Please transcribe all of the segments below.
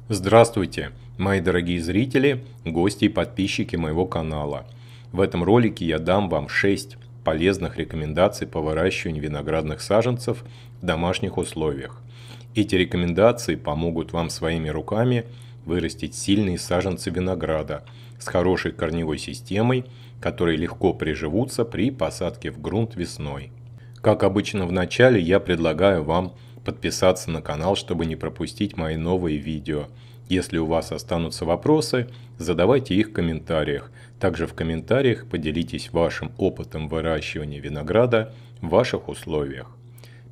Здравствуйте, мои дорогие зрители, гости и подписчики моего канала. В этом ролике я дам вам 6 полезных рекомендаций по выращиванию виноградных саженцев в домашних условиях. Эти рекомендации помогут вам своими руками вырастить сильные саженцы винограда с хорошей корневой системой, которые легко приживутся при посадке в грунт весной. Как обычно в начале, я предлагаю вам подписаться на канал, чтобы не пропустить мои новые видео. Если у вас останутся вопросы, задавайте их в комментариях. Также в комментариях поделитесь вашим опытом выращивания винограда в ваших условиях.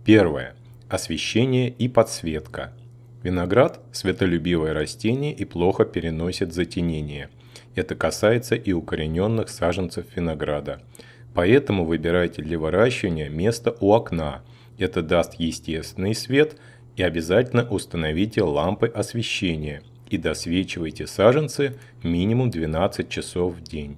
Первое. Освещение и подсветка. Виноград – светолюбивое растение и плохо переносит затенение. Это касается и укорененных саженцев винограда. Поэтому выбирайте для выращивания место у окна. Это даст естественный свет, и обязательно установите лампы освещения и досвечивайте саженцы минимум 12 часов в день.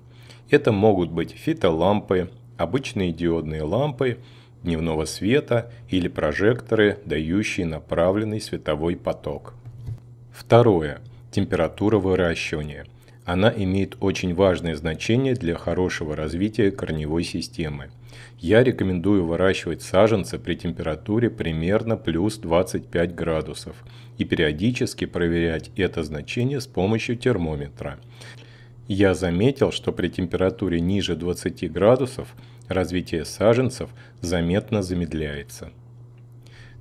Это могут быть фитолампы, обычные диодные лампы дневного света или прожекторы, дающие направленный световой поток. Второе. Температура выращивания. Она имеет очень важное значение для хорошего развития корневой системы. Я рекомендую выращивать саженцы при температуре примерно плюс 25 градусов и периодически проверять это значение с помощью термометра. Я заметил, что при температуре ниже 20 градусов развитие саженцев заметно замедляется.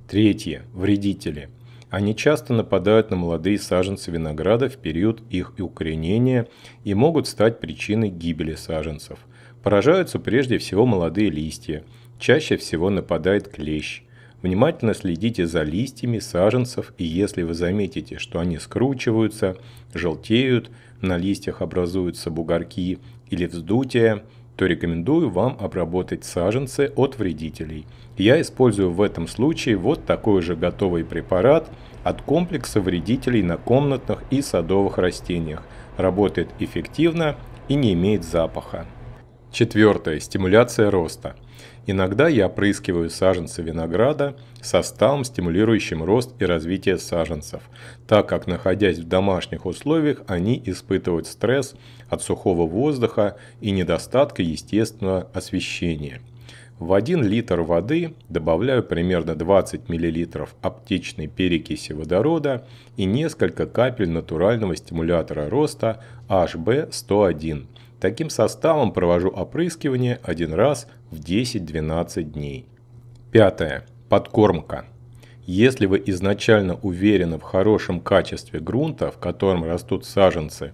Третье. Вредители. Они часто нападают на молодые саженцы винограда в период их укоренения и могут стать причиной гибели саженцев. Поражаются прежде всего молодые листья. Чаще всего нападает клещ. Внимательно следите за листьями саженцев, и если вы заметите, что они скручиваются, желтеют, на листьях образуются бугорки или вздутия, то рекомендую вам обработать саженцы от вредителей. Я использую в этом случае вот такой же готовый препарат от комплекса вредителей на комнатных и садовых растениях. Работает эффективно и не имеет запаха. Четвертое. Стимуляция роста. Иногда я опрыскиваю саженцы винограда составом, стимулирующим рост и развитие саженцев, так как, находясь в домашних условиях, они испытывают стресс от сухого воздуха и недостатка естественного освещения. В 1 литр воды добавляю примерно 20 мл аптечной перекиси водорода и несколько капель натурального стимулятора роста HB101. Таким составом провожу опрыскивание 1 раз в 10-12 дней. Пятое. Подкормка. Если вы изначально уверены в хорошем качестве грунта, в котором растут саженцы,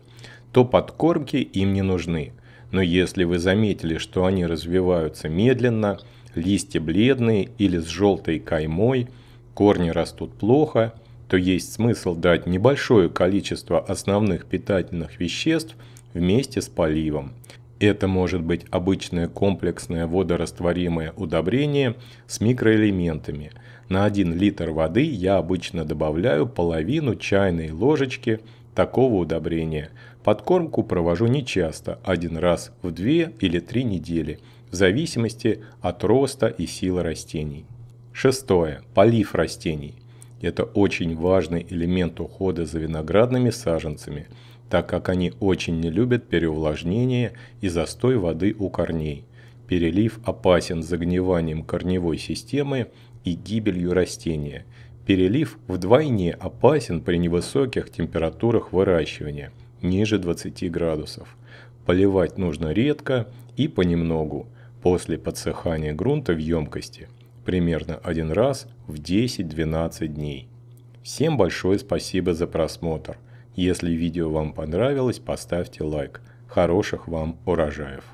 то подкормки им не нужны. Но если вы заметили, что они развиваются медленно, листья бледные или с желтой каймой, корни растут плохо, то есть смысл дать небольшое количество основных питательных веществ вместе с поливом. Это может быть обычное комплексное водорастворимое удобрение с микроэлементами. На 1 литр воды я обычно добавляю половину чайной ложечки такого удобрения. Подкормку провожу нечасто, 1 раз в 2 или 3 недели, в зависимости от роста и силы растений. Шестое. Полив растений. Это очень важный элемент ухода за виноградными саженцами, так как они очень не любят переувлажнение и застой воды у корней. Перелив опасен загниванием корневой системы и гибелью растения. Перелив вдвойне опасен при невысоких температурах выращивания, ниже 20 градусов. Поливать нужно редко и понемногу, после подсыхания грунта в емкости, примерно 1 раз в 10-12 дней. Всем большое спасибо за просмотр. Если видео вам понравилось, поставьте лайк. Хороших вам урожаев!